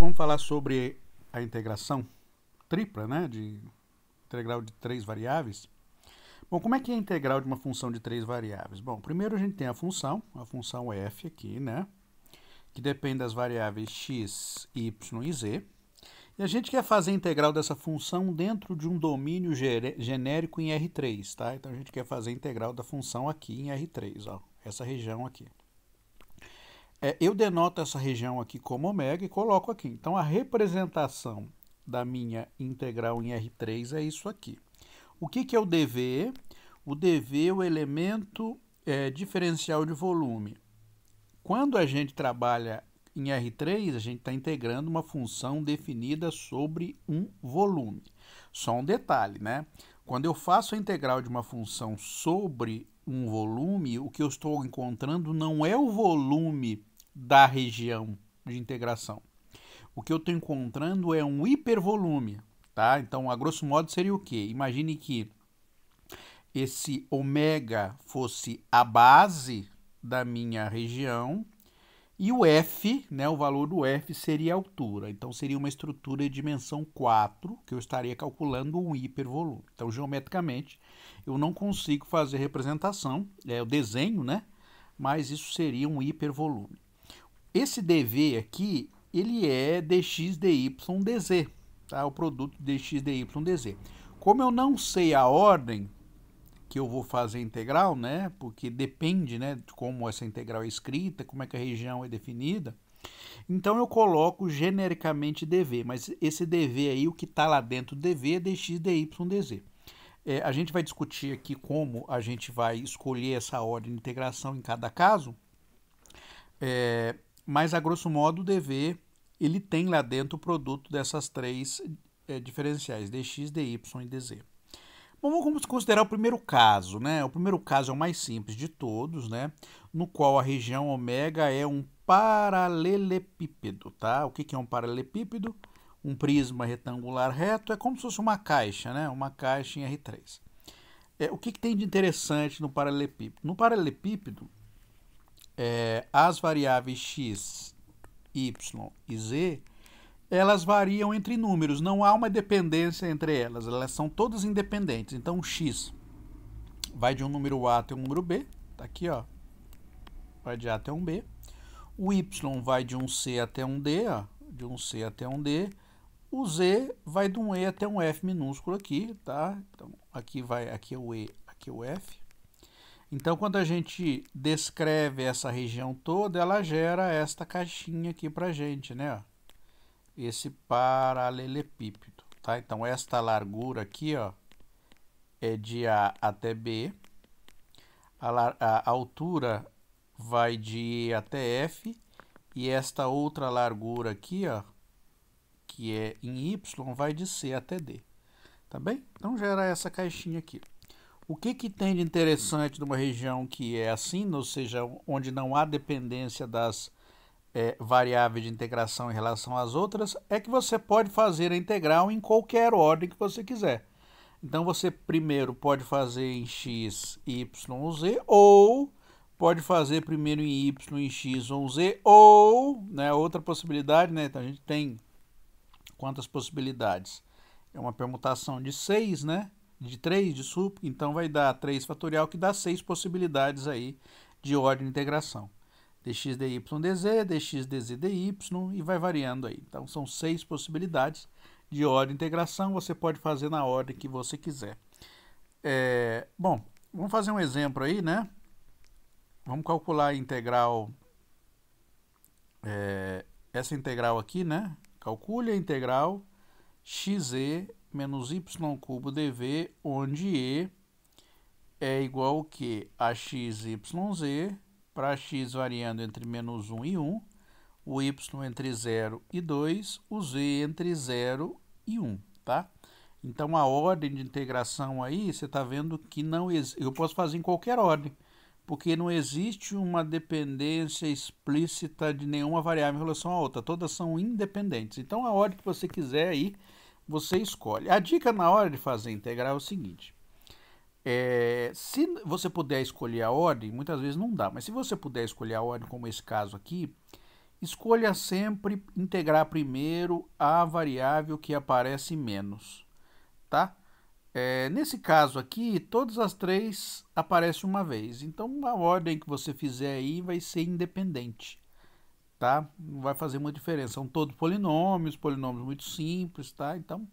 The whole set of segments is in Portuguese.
vamos falar sobre a integração tripla, né, de integral de três variáveis. Bom, como é que é a integral de uma função de três variáveis? Bom, primeiro a gente tem a função f aqui, né, que depende das variáveis x, y e z. E a gente quer fazer a integral dessa função dentro de um domínio genérico em R3, tá? Então a gente quer fazer a integral da função aqui em R3, ó, essa região aqui. Eu denoto essa região aqui como ômega e coloco aqui. Então a representação da minha integral em R3 é isso aqui. O que é o dV? O dV é o elemento diferencial de volume. Quando a gente trabalha em R3, a gente está integrando uma função definida sobre um volume. Só um detalhe, né? Quando eu faço a integral de uma função sobre um volume, o que eu estou encontrando não é o volume da região de integração. O que eu estou encontrando é um hipervolume, tá? Então, a grosso modo, seria o quê? Imagine que esse ômega fosse a base da minha região e o F, né, o valor do F seria a altura. Então, seria uma estrutura de dimensão 4, que eu estaria calculando um hipervolume. Então, geometricamente, eu não consigo fazer representação, o desenho, né? Mas isso seria um hipervolume. Esse dV aqui, ele é dx dy dz, tá? O produto dx dy dz. Como eu não sei a ordem que eu vou fazer a integral, né? Porque depende, né, de como essa integral é escrita, como é que a região é definida. Então eu coloco genericamente dv, mas esse dv aí, o que está lá dentro do dv é dx dy dz. A gente vai discutir aqui como a gente vai escolher essa ordem de integração em cada caso. Mas, a grosso modo, o dv ele tem lá dentro o produto dessas três diferenciais, dx, dy e dz. Bom, vamos considerar o primeiro caso, né? O primeiro caso é o mais simples de todos, né? No qual a região ômega é um paralelepípedo, tá? O que é um paralelepípedo? Um prisma retangular reto é como se fosse uma caixa, né? Uma caixa em R3. O que tem de interessante no paralelepípedo? No paralelepípedo, as variáveis x, y e z, elas variam entre números, não há uma dependência entre elas, elas são todas independentes. Então, o x vai de um número A até um número B, tá aqui, ó, vai de A até um B. O y vai de um C até um D, ó, de um C até um D. O z vai de um E até um F minúsculo aqui, tá? Então, aqui é o E, aqui é o F. Então, quando a gente descreve essa região toda, ela gera esta caixinha aqui pra gente, né? Ó, esse paralelepípedo, tá? Então, esta largura aqui, ó, é de A até B. A altura vai de E até F. E esta outra largura aqui, ó, que é em Y, vai de C até D. Tá bem? Então, gera essa caixinha aqui. O que tem de interessante numa região que é assim, ou seja, onde não há dependência das variáveis de integração em relação às outras, é que você pode fazer a integral em qualquer ordem que você quiser. Então, você primeiro pode fazer em x, y ou z, ou pode fazer primeiro em y, em x ou z, ou, né, outra possibilidade, né? Então, a gente tem quantas possibilidades? É uma permutação de 6, né? De 3 de sup, então vai dar 3 fatorial, que dá 6 possibilidades aí de ordem de integração. dx dy dz, dx dz dy, e vai variando aí. Então, são 6 possibilidades de ordem de integração, você pode fazer na ordem que você quiser. Bom, vamos fazer um exemplo aí, né? Vamos calcular a integral, essa integral aqui, né? Calcule a integral xe menos y cubo dv, onde e é igual que a x, y, z, para x variando entre menos 1 e 1, o y entre 0 e 2, o z entre 0 e 1, tá? Então, a ordem de integração aí, você está vendo que não existe, eu posso fazer em qualquer ordem, porque não existe uma dependência explícita de nenhuma variável em relação à outra, todas são independentes. Então, a ordem que você quiser aí, você escolhe. A dica na hora de fazer a integral é o seguinte: se você puder escolher a ordem, muitas vezes não dá, mas se você puder escolher a ordem, como esse caso aqui, escolha sempre integrar primeiro a variável que aparece menos, tá? Nesse caso aqui, todas as três aparecem uma vez, então a ordem que você fizer aí vai ser independente, tá? Não vai fazer muita diferença, são todos polinômios muito simples, tá? Então,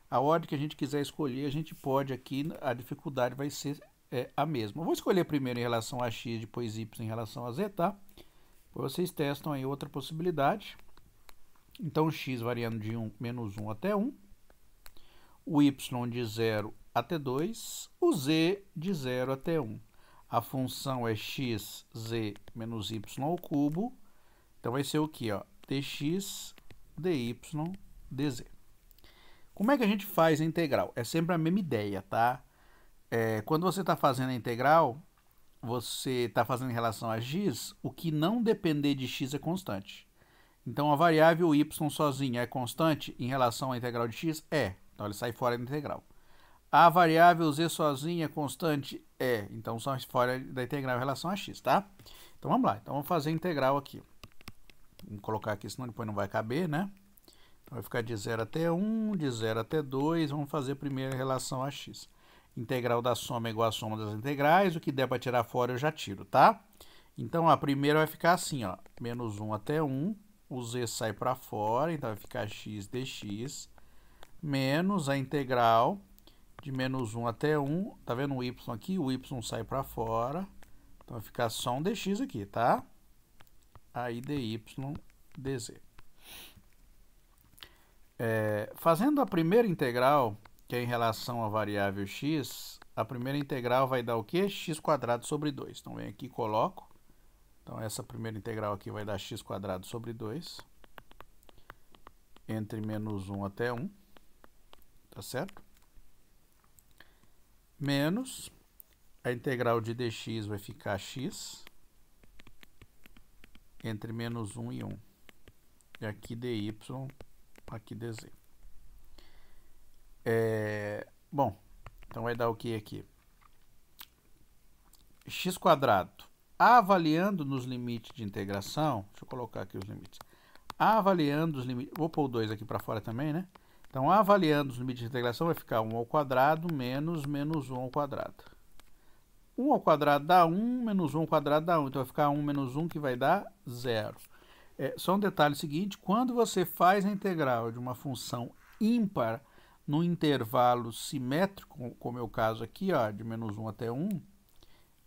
a ordem que a gente quiser escolher, a gente pode aqui, a dificuldade vai ser a mesma. Eu vou escolher primeiro em relação a x, depois y em relação a z, tá? Depois vocês testam aí outra possibilidade. Então, x variando de menos 1 até 1, o y de 0 até 2, o z de 0 até 1. A função é x, z menos y ao cubo. Então, vai ser o que? Dx, dy, dz. Como é que a gente faz a integral? É sempre a mesma ideia, tá? Quando você está fazendo a integral, você está fazendo em relação a x, o que não depender de x é constante. Então, a variável y sozinha é constante em relação à integral de x? Então, ele sai fora da integral. A variável z sozinha é constante? Então, sai fora da integral em relação a x, tá? Então, vamos lá. Então, vamos fazer a integral aqui. Vamos colocar aqui, senão depois não vai caber, né? Então, vai ficar de 0 até 1, de 0 até 2. Vamos fazer primeiro em relação a x. Integral da soma é igual à soma das integrais. O que der para tirar fora eu já tiro, tá? Então, a primeira vai ficar assim, menos 1 até 1. O z sai para fora, então vai ficar x dx. Menos a integral de menos 1 até 1. Tá vendo o y aqui? O y sai para fora. Então, vai ficar só um dx aqui, tá? Aí, dy dz. Fazendo a primeira integral, que é em relação à variável x, a primeira integral vai dar o quê? X² sobre 2. Então, vem aqui e coloco. Então, essa primeira integral aqui vai dar x² sobre 2. Entre menos 1 até 1. Tá certo? Menos a integral de dx vai ficar x. Entre menos 1 e 1. E aqui dy, aqui dz. Bom, então vai dar o que aqui? X². Avaliando nos limites de integração, deixa eu colocar aqui os limites. Avaliando os limites, vou pôr o 2 aqui para fora também, né? Então, avaliando os limites de integração, vai ficar 1 ao quadrado menos menos 1 ao quadrado. 1 ao quadrado dá 1, menos 1 ao quadrado dá 1. Então, vai ficar 1 menos 1, que vai dar 0. Só um detalhe seguinte, quando você faz a integral de uma função ímpar no intervalo simétrico, como é o caso aqui, de menos 1 até 1,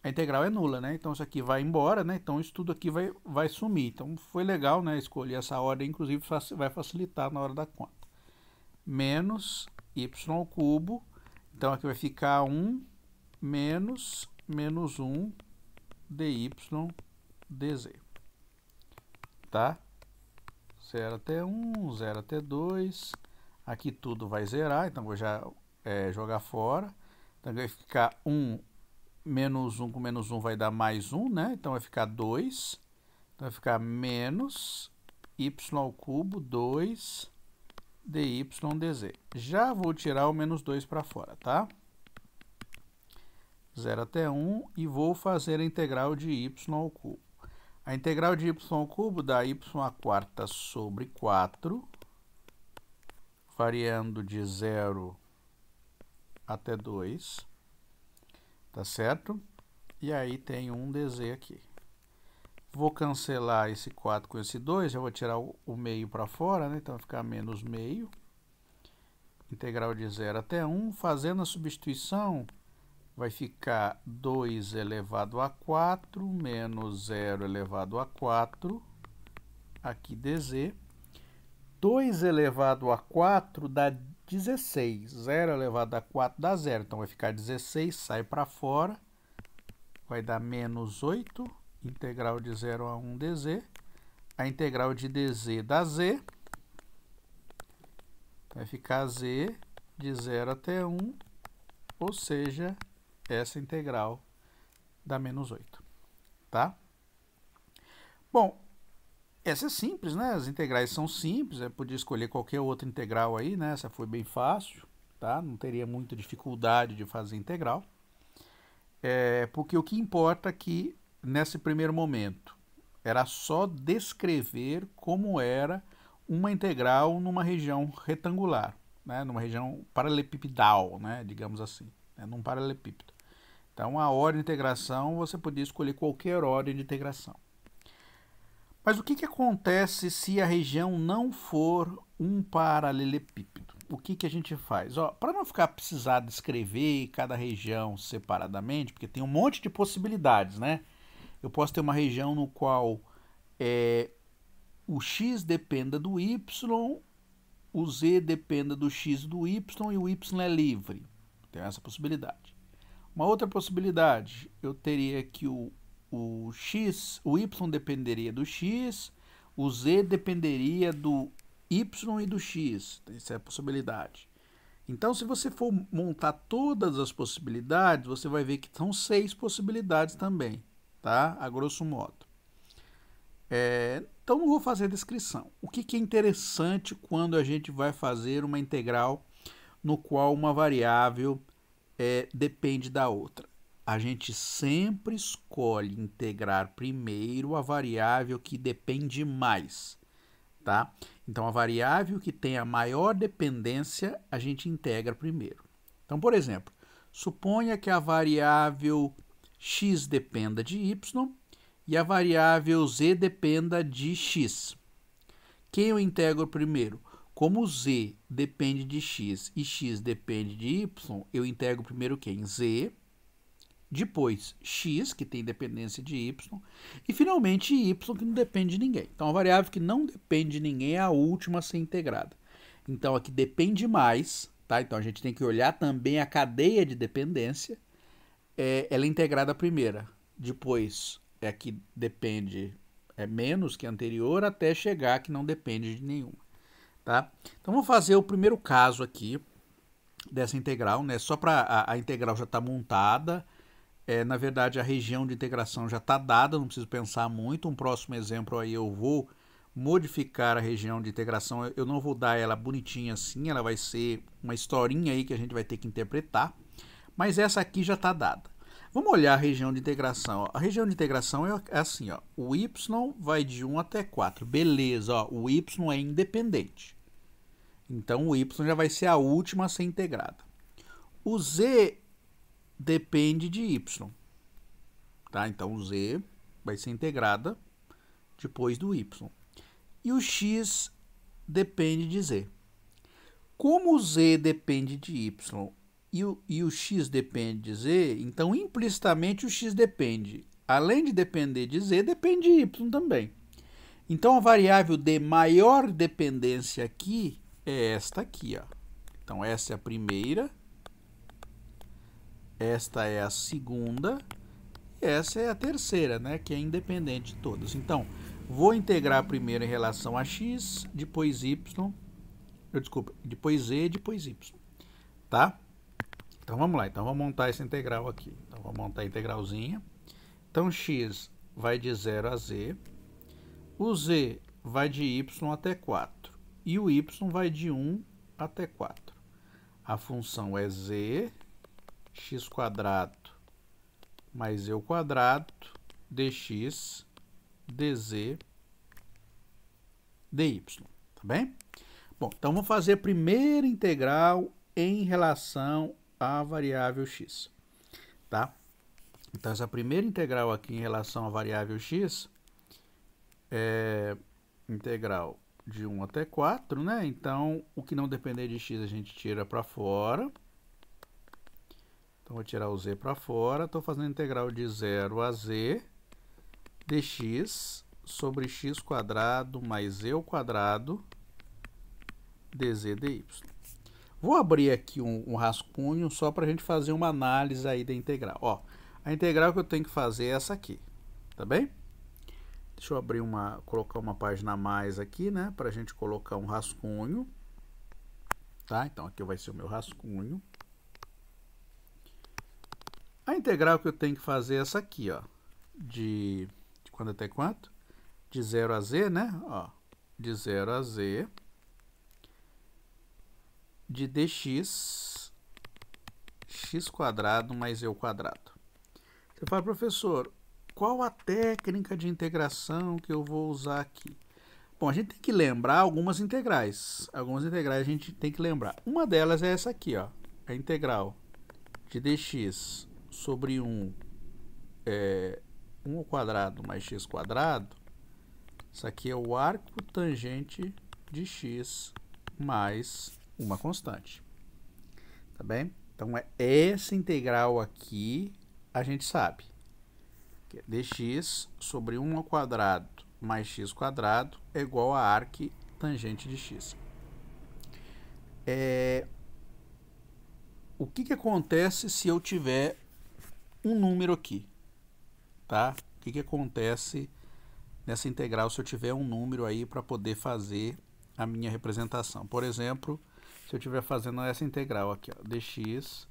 a integral é nula, né? Então, isso aqui vai embora, né? Então, isso tudo aqui vai sumir. Então, foi legal, né? Escolher essa ordem, inclusive, vai facilitar na hora da conta. Menos y ao cubo. Então, aqui vai ficar 1 menos menos 1 dy dz. Tá? 0 até 1, 0 até 2. Aqui tudo vai zerar, então vou já jogar fora. Então, vai ficar 1 menos 1 com menos 1 vai dar mais 1, né? Então, vai ficar 2. Então, vai ficar menos y ao cubo, 2 dy dz. Já vou tirar o menos 2 para fora, tá? 0 até 1 e vou fazer a integral de y ao cubo. A integral de y ao cubo dá y² sobre 4, variando de 0 até 2. Tá certo? E aí tem um dz aqui. Vou cancelar esse 4 com esse 2, já vou tirar o meio para fora, né? Então vai ficar menos meio. Integral de 0 até 1. Fazendo a substituição, vai ficar 2 elevado a 4 menos 0 elevado a 4. Aqui dz. 2 elevado a 4 dá 16. 0 elevado a 4 dá 0. Então, vai ficar 16, sai para fora. Vai dar menos 8. Integral de 0 a 1 dz. A integral de dz dá z. Vai ficar z de 0 até 1. Ou seja, essa integral dá menos 8. Tá? Bom, essa é simples, né? As integrais são simples, eu podia escolher qualquer outra integral aí, né? Essa foi bem fácil, tá? Não teria muita dificuldade de fazer integral. Porque o que importa aqui, nesse primeiro momento, Era só descrever como era uma integral numa região retangular, né? Numa região paralelepipedal, né? Digamos assim, né? Num paralelepípedo. Então, a ordem de integração, você podia escolher qualquer ordem de integração. Mas o que acontece se a região não for um paralelepípedo? O que a gente faz? Para não ficar precisar descrever cada região separadamente, porque tem um monte de possibilidades, né? Eu posso ter uma região no qual o x dependa do y, o z dependa do x e do y, e o y é livre. Tem essa possibilidade. Uma outra possibilidade, eu teria que o y dependeria do x, o z dependeria do y e do x. Essa é a possibilidade. Então, se você for montar todas as possibilidades, você vai ver que são 6 possibilidades também, tá? A grosso modo. Então, não vou fazer a descrição. O que é interessante quando a gente vai fazer uma integral no qual uma variável depende da outra? A gente sempre escolhe integrar primeiro a variável que depende mais, tá? Então, a variável que tem a maior dependência, a gente integra primeiro. Então, por exemplo, suponha que a variável x dependa de y e a variável z dependa de x. Quem eu integro primeiro? Como z depende de x e x depende de y, eu integro primeiro quem? Z, depois x, que tem dependência de y, e finalmente y, que não depende de ninguém. Então, a variável que não depende de ninguém é a última a ser integrada. Então, a que depende mais, tá? Então, a gente tem que olhar também a cadeia de dependência, ela é integrada a primeira. Depois, a que depende menos que a anterior, até chegar a que não depende de nenhuma, tá? Então, vamos fazer o primeiro caso aqui dessa integral, né? Só para a integral já estar montada. Na verdade, a região de integração já está dada, não preciso pensar muito. Um próximo exemplo aí eu vou modificar a região de integração. Eu não vou dar ela bonitinha assim, ela vai ser uma historinha aí que a gente vai ter que interpretar. Mas essa aqui já está dada. Vamos olhar a região de integração. A região de integração é assim, ó. O y vai de 1 até 4. Beleza, ó, o y é independente. Então, o y já vai ser a última a ser integrada. O z depende de y, tá? Então, o z vai ser integrada depois do y. E o x depende de z. Como o z depende de y e o x depende de z, então, implicitamente, o x depende. Além de depender de z, depende de y também. Então, a variável de maior dependência aqui é esta aqui, ó. Então, essa é a primeira. Esta é a segunda, e essa é a terceira, né, que é independente de todas. Então, vou integrar primeiro em relação a x, depois y, depois z, depois y, tá? Então, vamos lá. Então, vamos montar essa integral aqui. Então, vamos montar a integralzinha. Então, x vai de 0 a z, o z vai de y até 4, e o y vai de 1 até 4. A função é z, x quadrado mais eu quadrado, dx, dz, dy, tá bem? Bom, então vamos fazer a primeira integral em relação à variável x, tá? Então, essa primeira integral aqui em relação à variável x é integral de 1 até 4, né? Então, o que não depender de x a gente tira para fora. Então, vou tirar o z para fora. Estou fazendo a integral de 0 a z dx sobre x quadrado mais eu quadrado dz dy. Vou abrir aqui um rascunho só para a gente fazer uma análise aí da integral. Ó, a integral que eu tenho que fazer é essa aqui, tá bem? Deixa eu abrir colocar uma página a mais aqui, né? Para a gente colocar um rascunho, tá? Então, aqui vai ser o meu rascunho. A integral que eu tenho que fazer é essa aqui, ó. De quanto até quanto? De 0 a z, né? Ó, de 0 a z de dx x quadrado mais eu quadrado. Você fala, professor, qual a técnica de integração que eu vou usar aqui? Bom, a gente tem que lembrar algumas integrais. Algumas integrais a gente tem que lembrar. Uma delas é essa aqui, ó. A integral de dx sobre 1 1 ao quadrado mais x quadrado. Isso aqui é o arco tangente de x mais uma constante. Tá bem? Então, essa integral aqui a gente sabe. Que é dx sobre 1 ao quadrado mais x quadrado é igual a arc tangente de x. O que acontece se eu tiver um número aqui? Tá? O que acontece nessa integral se eu tiver um número aí para poder fazer a minha representação? Por exemplo, se eu estiver fazendo essa integral aqui, ó, dx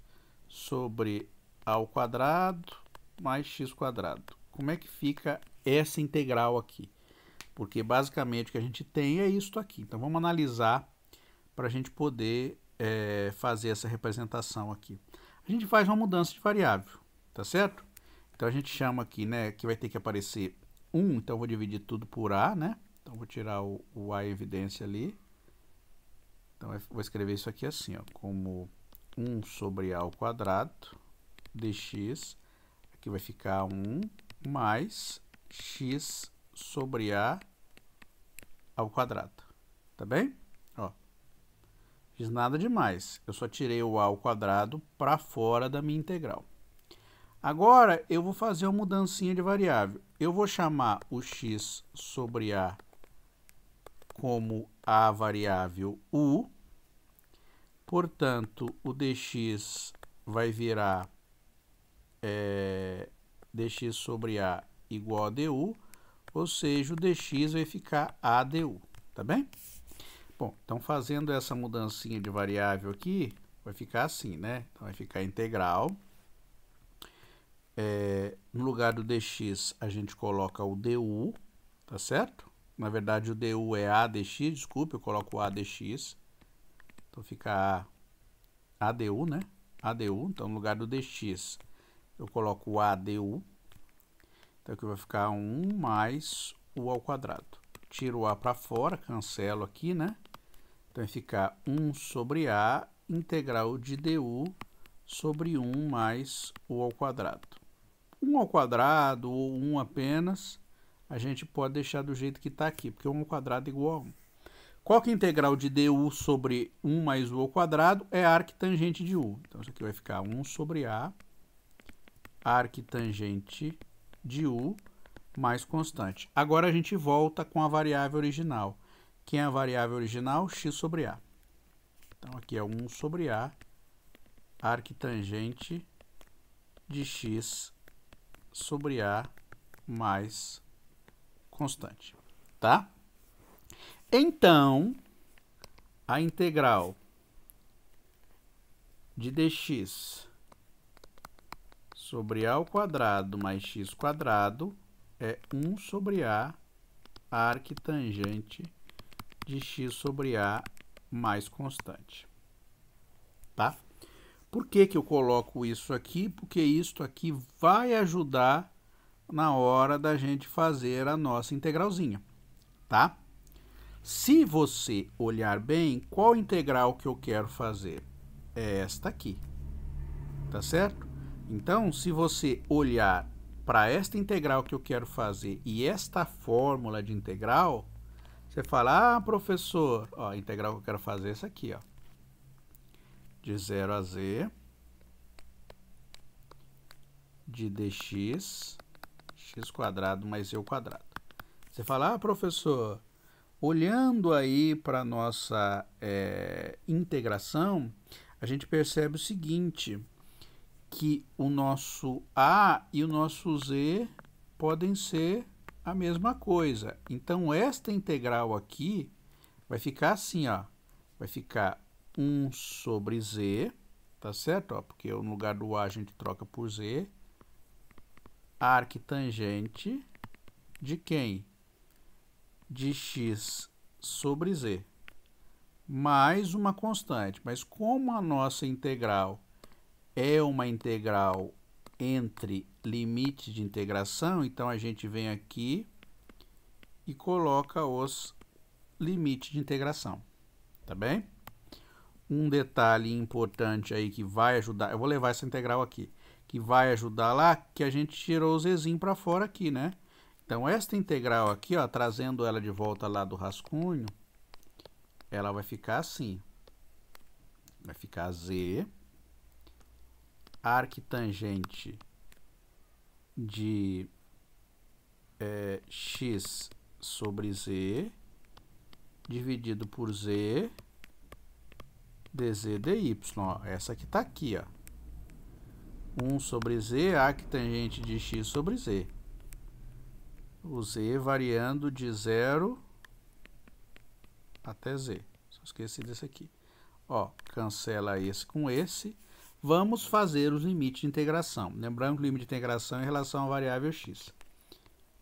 sobre a ao quadrado mais x quadrado. Como é que fica essa integral aqui? Porque basicamente o que a gente tem é isso aqui. Então vamos analisar para a gente poder fazer essa representação aqui. A gente faz uma mudança de variável, tá certo? Então a gente chama aqui, né, que vai ter que aparecer 1, então eu vou dividir tudo por a, né? Então vou tirar o a em evidência ali. Então eu vou escrever isso aqui assim, ó, como 1 sobre a ao quadrado dx, aqui vai ficar 1 mais x sobre a ao quadrado, tá bem? Ó, fiz nada demais, eu só tirei o a ao quadrado para fora da minha integral. Agora eu vou fazer uma mudancinha de variável. Eu vou chamar o x sobre a como a variável u, portanto o dx vai virar dx sobre a igual a du, ou seja, o dx vai ficar a du, tá bem? Bom, então fazendo essa mudancinha de variável aqui, vai ficar assim, né? Então vai ficar integral. No lugar do dx, a gente coloca o du, tá certo? Na verdade, o du é a dx, desculpe, eu coloco a dx. Então fica a du, né? A du, então no lugar do dx, eu coloco o a du. Então aqui vai ficar 1 mais u ao quadrado. Tiro o a para fora, cancelo aqui, né? Então vai ficar 1 sobre a integral de du sobre 1 mais u ao quadrado. 1 ao quadrado ou 1 apenas, a gente pode deixar do jeito que está aqui, porque 1 ao quadrado é igual a 1. Qual que é a integral de du sobre 1 mais u ao quadrado? É a arctangente de u. Então isso aqui vai ficar 1 sobre a arctangente de u mais constante. Agora a gente volta com a variável original. Quem é a variável original? X sobre a. Então aqui é 1 sobre a arctangente de x sobre a mais constante, tá? Então, a integral de dx sobre a ao quadrado mais x quadrado é 1 sobre a arctangente de x sobre a mais constante, tá? Por que eu coloco isso aqui? Porque isso aqui vai ajudar na hora da gente fazer a nossa integralzinha, tá? Se você olhar bem, qual integral que eu quero fazer? É esta aqui, tá certo? Então, se você olhar para esta integral que eu quero fazer e esta fórmula de integral, você fala, professor, ó, a integral que eu quero fazer é essa aqui, ó. De 0 a z de dx, x quadrado mais eu quadrado. Você fala, professor, olhando aí para a nossa integração, a gente percebe o seguinte, que o nosso a e o nosso z podem ser a mesma coisa. Então, esta integral aqui vai ficar assim, ó, vai ficar 1 sobre z, tá certo? Ó, porque no lugar do a gente troca por z, arctangente de quem? De x sobre z, mais uma constante. Mas como a nossa integral é uma integral entre limite de integração, então a gente vem aqui e coloca os limites de integração, tá bem? Um detalhe importante aí que vai ajudar, eu vou levar essa integral aqui, que vai ajudar lá, que a gente tirou o zzinho para fora aqui, né? Então, esta integral aqui, ó, trazendo ela de volta lá do rascunho, ela vai ficar assim. Vai ficar z, arctangente de x sobre z, dividido por z, dz dy. Ó, essa aqui está aqui, ó. 1 sobre z, arctangente de x sobre z. O z variando de 0 até z. Só esqueci desse aqui. Ó, cancela esse com esse. Vamos fazer os limites de integração. Lembrando que o limite de integração é em relação à variável x.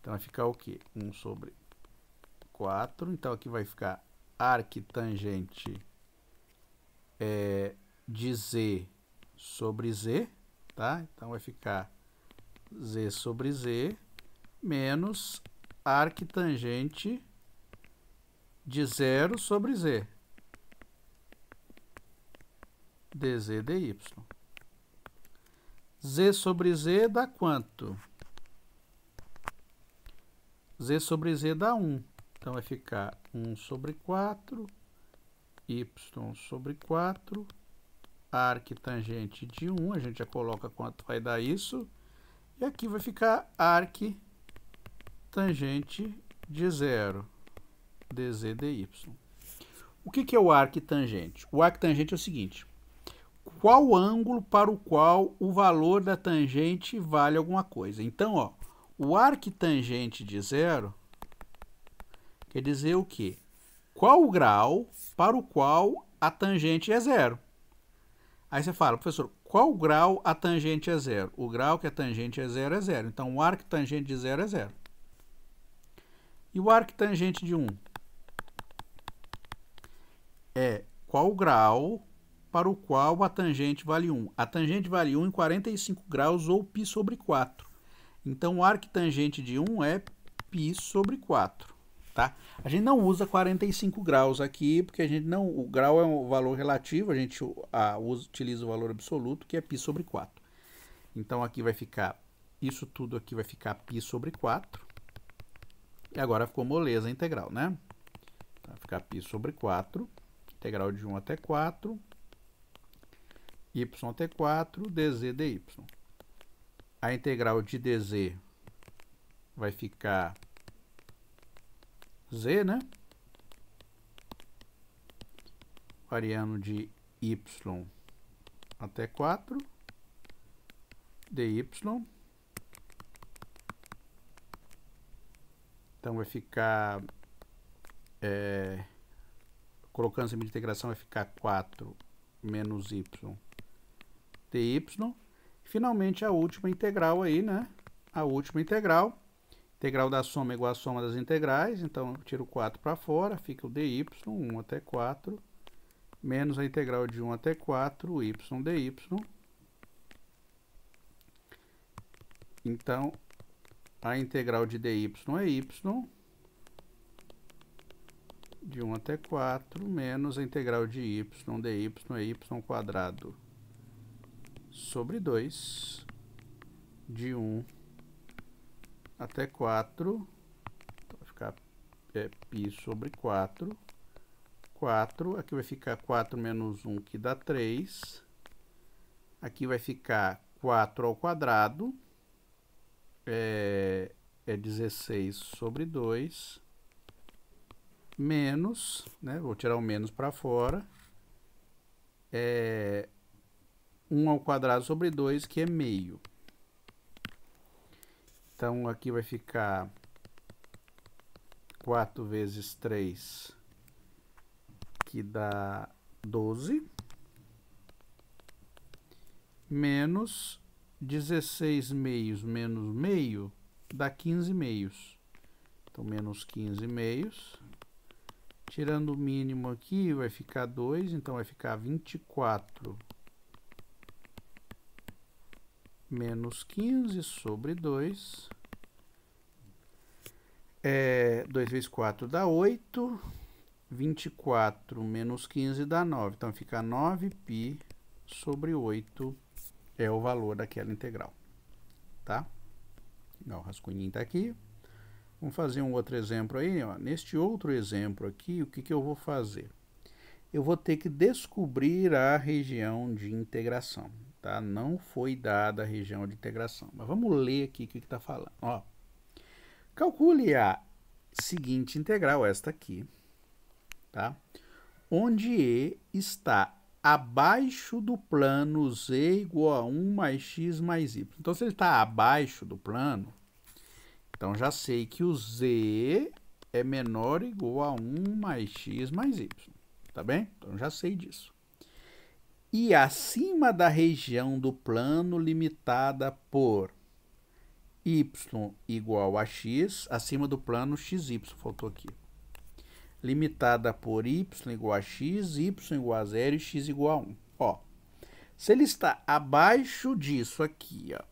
Então, vai ficar o quê? 1 sobre 4. Então, aqui vai ficar arctangente de z sobre z. Tá? Então, vai ficar z sobre z menos arctangente de 0 sobre z, dz dy. Z sobre z dá quanto? Z sobre z dá 1. Então, vai ficar 1 sobre 4, y sobre 4, arctangente de 1, a gente já coloca quanto vai dar isso, e aqui vai ficar arctangente de 0, dz dy. O que é o arctangente? O arctangente é o seguinte: qual ângulo para o qual o valor da tangente vale alguma coisa. Então, ó, o arctangente de 0 quer dizer o quê? Qual o grau para o qual a tangente é 0? Aí você fala, professor, qual grau a tangente é 0? O grau que a tangente é 0 é 0. Então, o arctangente de 0 é 0. E o arctangente de 1? É qual o grau para o qual a tangente vale 1. A tangente vale 1 em 45 graus ou π sobre 4. Então, o arctangente de 1 é π sobre 4. Tá? A gente não usa 45 graus aqui, porque a gente não, o grau é um valor relativo, a gente utiliza o valor absoluto, que é π sobre 4. Então, aqui vai ficar, isso tudo aqui vai ficar π sobre 4. E agora ficou moleza a integral, né? Vai ficar π sobre 4, integral de 1 até 4, y até 4, dz dy. A integral de dz vai ficar z, né? Variando de y até 4, dy. Então, vai ficar, colocando esse limite de integração, vai ficar 4 menos y dy. Finalmente, a última integral aí, né? A última integral. Integral da soma é igual à soma das integrais. Então, eu tiro 4 para fora, fica o dy, 1 até 4, menos a integral de 1 até 4, y dy. Então, a integral de dy é y, de 1 até 4, menos a integral de y dy é y quadrado sobre 2, de 1 até 4, então vai ficar π sobre 4, 4, aqui vai ficar 4 menos 1, que dá 3, aqui vai ficar 4 ao quadrado, é 16 sobre 2, menos, né, vou tirar o menos para fora, 1 ao quadrado sobre 2, que é meio. Então, aqui vai ficar 4 vezes 3, que dá 12, menos 16 meios menos meio, dá 15 meios. Então, menos 15 meios. Tirando o mínimo aqui, vai ficar 2, então vai ficar 24 menos 15 sobre 2. 2 vezes 4 dá 8. 24 menos 15 dá 9. Então, fica 9π sobre 8 é o valor daquela integral. Tá? Ó, o rascunhinho está aqui. Vamos fazer um outro exemplo aí. Ó. Neste outro exemplo aqui, o que eu vou fazer? Eu vou ter que descobrir a região de integração. Tá? Não foi dada a região de integração. Mas vamos ler aqui o que está falando. Ó. Calcule a seguinte integral, esta aqui, tá? Onde E está abaixo do plano Z igual a 1 mais X mais Y. Então, se ele está abaixo do plano, então já sei que o Z é menor ou igual a 1 mais X mais Y. Tá bem? Então, já sei disso. E acima da região do plano limitada por y igual a x, acima do plano xy, faltou aqui. Limitada por y igual a x, y igual a 0 e x igual a 1. Ó, se ele está abaixo disso aqui, ó,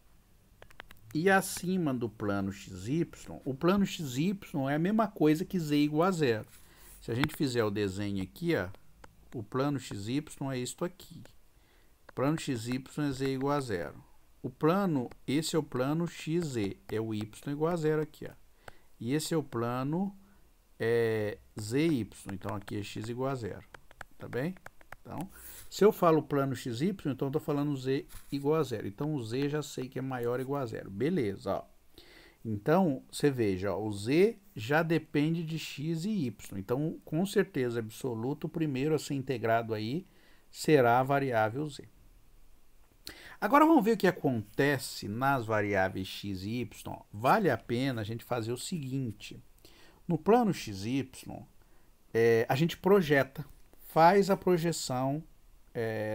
e acima do plano xy, o plano xy é a mesma coisa que z igual a 0. Se a gente fizer o desenho aqui, ó, o plano xy é isto aqui. O plano xy é z igual a 0. O plano, esse é o plano XZ, é o y igual a 0 aqui, ó. E esse é o plano ZY, então aqui é x igual a 0, tá bem? Então, se eu falo plano XY, então eu estou falando z igual a 0. Então, o z já sei que é maior ou igual a 0. Beleza, ó. Então, você veja, ó, o z já depende de x e y. Então, com certeza absoluta, o primeiro a ser integrado aí será a variável z. Agora vamos ver o que acontece nas variáveis x e y. Vale a pena a gente fazer o seguinte. No plano xy, a gente projeta, faz a projeção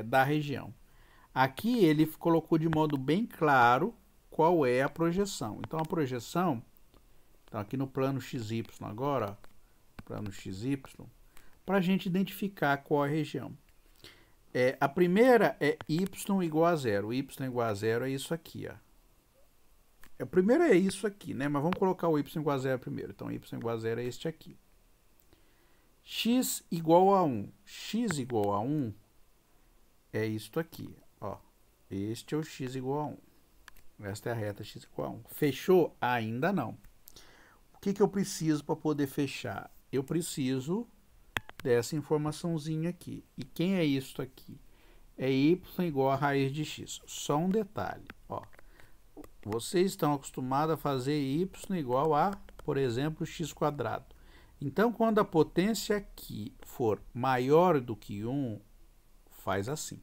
da região. Aqui ele colocou de modo bem claro qual é a projeção. Então, a projeção, então aqui no plano xy agora, ó, plano xy, para a gente identificar qual é a região. A primeira é y igual a 0. Y igual a 0 é isso aqui, ó. A primeira é isso aqui, né? Mas vamos colocar o y igual a 0 primeiro. Então, y igual a 0 é este aqui. X igual a 1. X igual a 1 é isto aqui, ó. Este é o x igual a 1. Esta é a reta x igual a 1. Fechou? Ainda não. O que eu preciso para poder fechar? Eu preciso dessa informaçãozinha aqui. E quem é isso aqui? É y igual a raiz de x. Só um detalhe, ó. Vocês estão acostumados a fazer y igual a, por exemplo, x². Então, quando a potência aqui for maior do que 1, faz assim.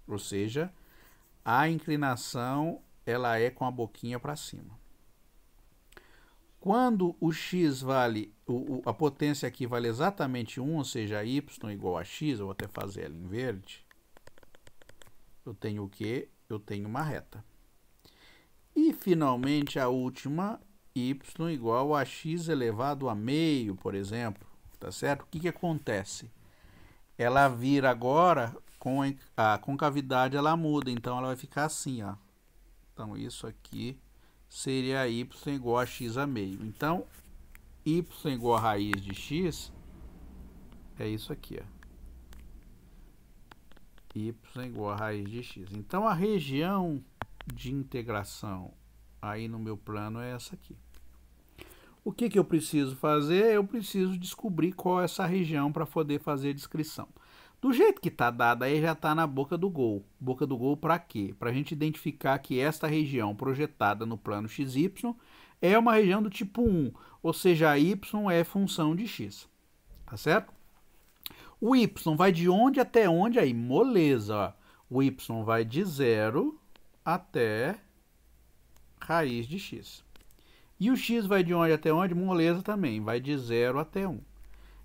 Ou seja, a inclinação ela é com a boquinha para cima. Quando o x vale, a potência aqui vale exatamente 1, ou seja, y igual a x, eu vou até fazer ela em verde, eu tenho o quê? Eu tenho uma reta. E, finalmente, a última, y igual a x elevado a meio, por exemplo, tá certo? O que acontece? Ela vira agora, com a concavidade ela muda, então ela vai ficar assim, ó. Então, isso aqui seria y igual a x a meio. Então, y igual a raiz de x é isso aqui, ó. Y igual a raiz de x. Então, a região de integração aí no meu plano é essa aqui. O que eu preciso fazer? Eu preciso descobrir qual é essa região para poder fazer a descrição. Do jeito que está dado aí, já está na boca do gol. Boca do gol para quê? Para a gente identificar que esta região projetada no plano XY é uma região do tipo 1, ou seja, y é função de x. Tá certo? O y vai de onde até onde aí? Moleza, ó. O y vai de 0 até raiz de x. E o x vai de onde até onde? Moleza também, vai de 0 até 1.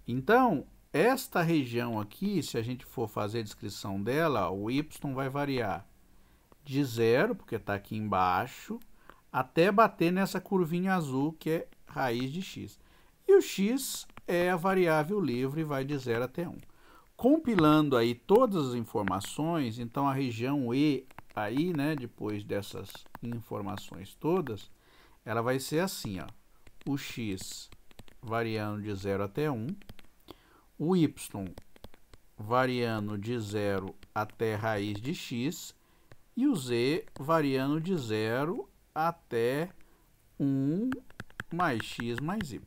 Então, esta região aqui, se a gente for fazer a descrição dela, o y vai variar de 0, porque está aqui embaixo, até bater nessa curvinha azul, que é raiz de x. E o x é a variável livre, vai de 0 até 1. Compilando aí todas as informações, então a região E aí, né, depois dessas informações todas, ela vai ser assim, ó, o x variando de 0 até 1, o y variando de 0 até raiz de x e o z variando de 0 até 1 mais x mais y.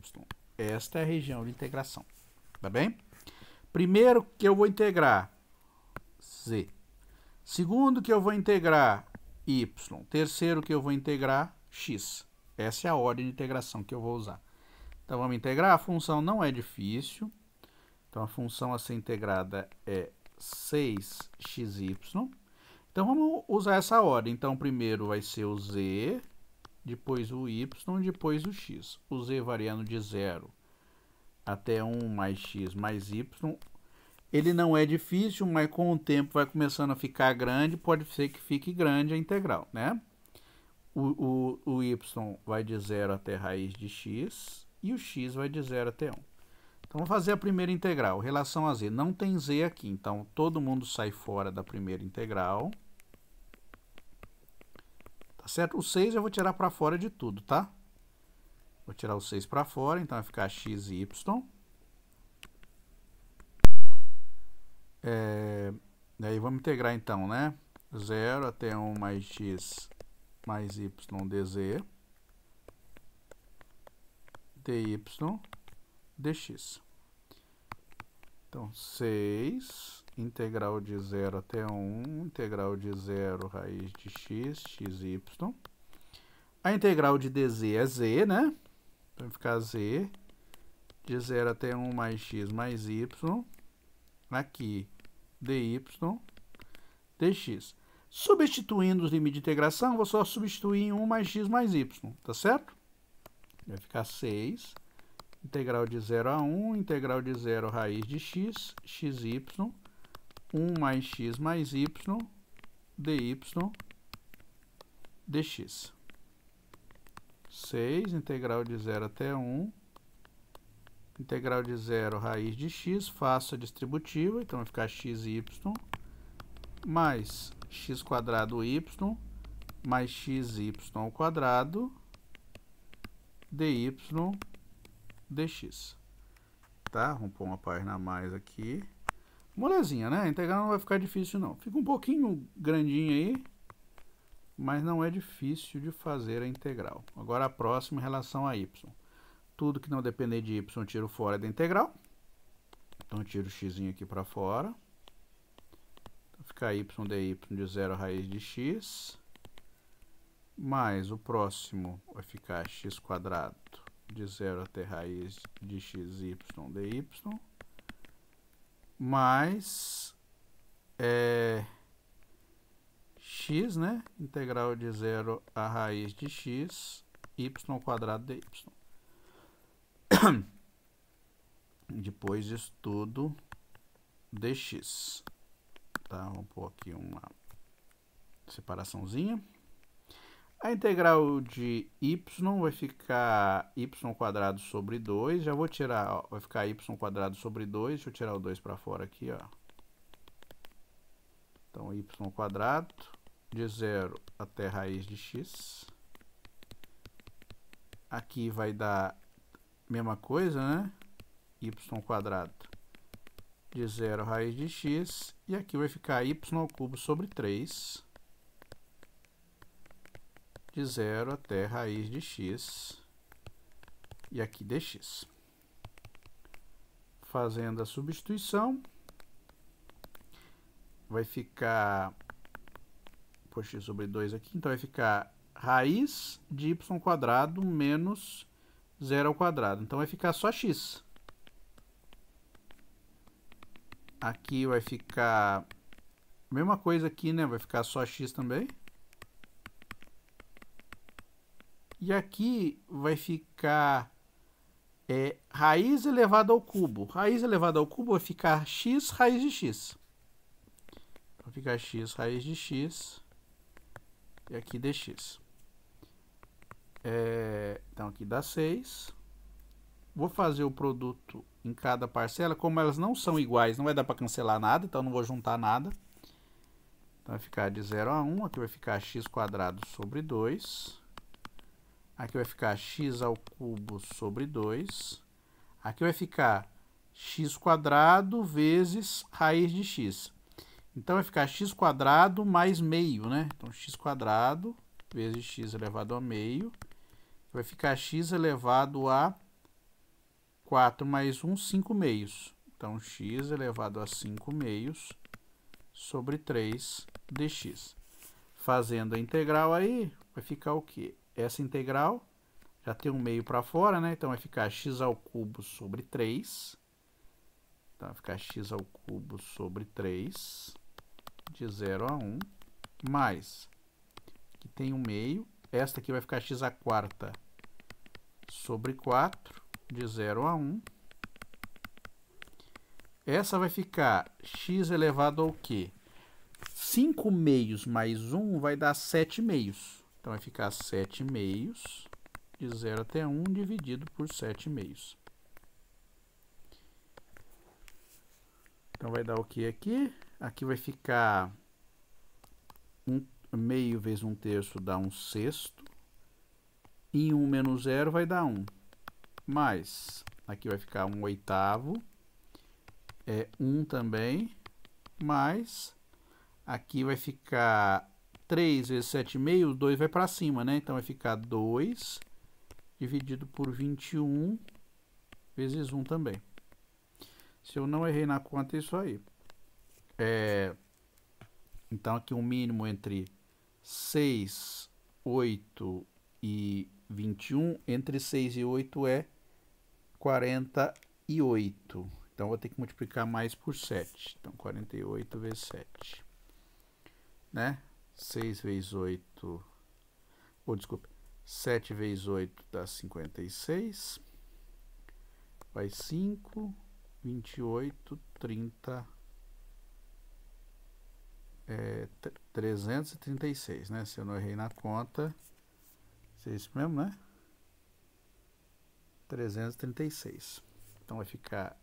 Esta é a região de integração, tá bem? Primeiro que eu vou integrar z. Segundo que eu vou integrar y. Terceiro que eu vou integrar x. Essa é a ordem de integração que eu vou usar. Então vamos integrar. A função não é difícil. Então a função a ser integrada é 6xy. Então vamos usar essa ordem. Então primeiro vai ser o z, depois o y, depois o x. O z variando de 0 até 1 mais x mais y. Ele não é difícil, mas com o tempo vai começando a ficar grande, pode ser que fique grande a integral, né? O y vai de 0 até raiz de x e o x vai de 0 até 1. Então, vamos fazer a primeira integral. Relação a z. Não tem z aqui, então todo mundo sai fora da primeira integral. Tá certo? O 6 eu vou tirar para fora de tudo, tá? Vou tirar o 6 para fora, então vai ficar xy. Daí vamos integrar então, né? 0 até 1 mais x mais y dz dy dx. Então, 6, integral de 0 até 1, integral de 0 raiz de x, xy. A integral de dz é z, né? Então, vai ficar z de 0 até 1 mais x mais y. Aqui, dy dx. Substituindo os limites de integração, vou só substituir em 1 mais x mais y, tá certo? Vai ficar 6, integral de 0 a 1, integral de 0 raiz de x, xy, 1 mais x mais y, dy dx. 6, integral de 0 até 1, integral de 0 raiz de x, faço a distributiva, então vai ficar xy mais x quadrado y mais xy ao quadrado dy dx. Tá? Vamos pôr uma página a mais aqui. Molezinha, né? A integral não vai ficar difícil não. Fica um pouquinho grandinho aí, mas não é difícil de fazer a integral. Agora a próxima em relação a y. Tudo que não depender de y eu tiro fora da integral. Então eu tiro o x aqui para fora. Então fica y dy de 0 raiz de x. Mais o próximo vai ficar x quadrado de 0 até raiz de xy dy. Mais x, né? Integral de 0 a raiz de x, y ao quadrado dy. Depois disso tudo, dx. Tá? Vamos pôr aqui uma separaçãozinha. A integral de y vai ficar y quadrado sobre 2. Já vou tirar, ó, vai ficar y quadrado sobre 2. Deixa eu tirar o 2 para fora aqui, ó. Então, y quadrado de 0 até raiz de x. Aqui vai dar mesma coisa, né? Y quadrado de 0 raiz de x. E aqui vai ficar y ao cubo sobre 3. De 0 até raiz de x. E aqui dx. Fazendo a substituição, vai ficar por x sobre 2 aqui. Então vai ficar raiz de y quadrado menos 0 ao quadrado. Então vai ficar só x. Aqui vai ficar a mesma coisa aqui, né? Vai ficar só x também. E aqui vai ficar raiz elevada ao cubo. Raiz elevada ao cubo vai ficar x raiz de x. Vai ficar x raiz de x. E aqui dx. Então aqui dá 6. Vou fazer o produto em cada parcela. Como elas não são iguais, não vai dar para cancelar nada. Então não vou juntar nada. Então vai ficar de 0 a 1, aqui vai ficar x² sobre 2. Aqui vai ficar x² sobre 2. Aqui vai ficar x² vezes raiz de x. Então vai ficar x² mais meio, né? Então x² vezes x elevado a meio. Vai ficar x elevado a 4 mais 1, 5 meios. Então x elevado a 5 meios sobre 3 dx. Fazendo a integral aí, vai ficar o quê? Essa integral já tem um meio para fora, né? Então vai ficar x² sobre 3. Então vai ficar x³ sobre 3, de 0 a 1, mais, aqui tem um meio, esta aqui vai ficar x² sobre 4, de 0 a 1. Essa vai ficar x elevado ao quê? 5 meios mais 1 vai dar 7 meios. Então vai ficar 7 meios, de 0 até 1, dividido por 7 meios. Então vai dar o que aqui? Aqui vai ficar 1 meio vezes 1/3 dá 1/6. Em 1 menos 0 vai dar 1. Mais, aqui vai ficar 1/8. É 1 também. Mais, aqui vai ficar 3 vezes 7 meio, 2 vai para cima, né? Então vai ficar 2 dividido por 21 vezes 1 também. Se eu não errei na conta, é isso aí. Então, aqui um mínimo entre 6, 8 e 21. Entre 6 e 8 é 48. Então, vou ter que multiplicar mais por 7. Então, 48 vezes 7. Né? 6 vezes 8... desculpe. 7 vezes 8 dá 56. Vai 5... 28, 30, 336, né? Se eu não errei na conta, é isso mesmo, né? 336. Então vai ficar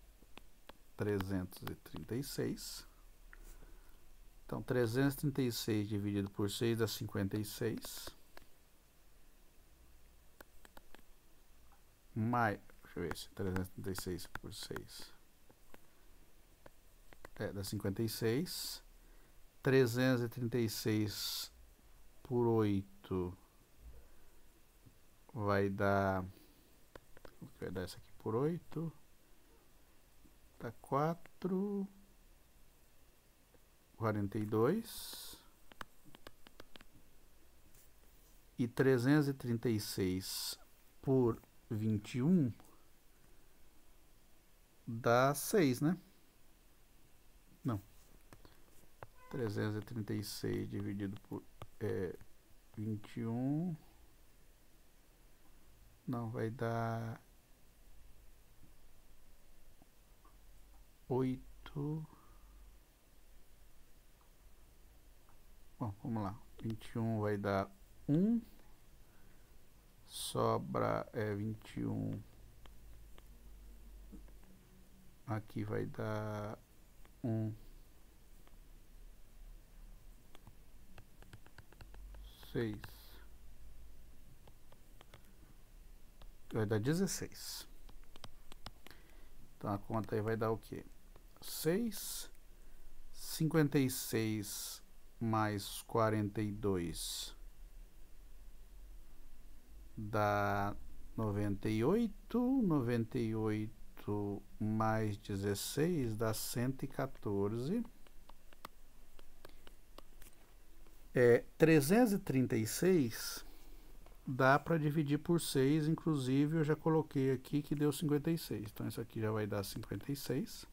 336. Então 336 dividido por 6 dá 56. Mais, deixa eu ver se 336 por 6. Dá 56. 336 por 8 vai dar... Vai dar essa aqui por 8. Dá 4. 42. E 336 por 21 dá 6, né? Não. 336 dividido por 21. Não, vai dar 8. Bom, vamos lá. 21 vai dar 1. Sobra 21. Aqui vai dar 1. 6. Vai dar 16. Então a conta aí vai dar o quê? 6. 56 mais 42 dá 98. 98 mais 16 dá 114. 336 dá para dividir por 6, inclusive eu já coloquei aqui que deu 56. Então isso aqui já vai dar 56.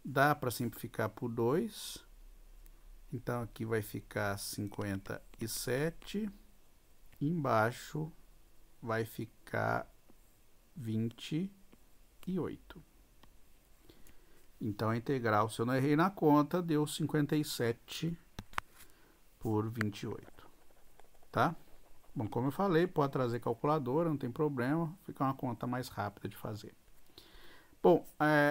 Dá para simplificar por 2. Então aqui vai ficar 57. Embaixo vai ficar 28. Então a integral, se eu não errei na conta, deu 57 por 28. Tá? Bom, como eu falei, pode trazer calculadora, não tem problema, fica uma conta mais rápida de fazer. Bom,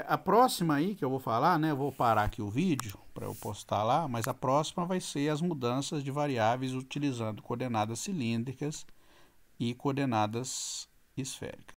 a próxima aí que eu vou falar, né? Eu vou parar aqui o vídeo para eu postar lá, mas a próxima vai ser as mudanças de variáveis utilizando coordenadas cilíndricas e coordenadas esféricas.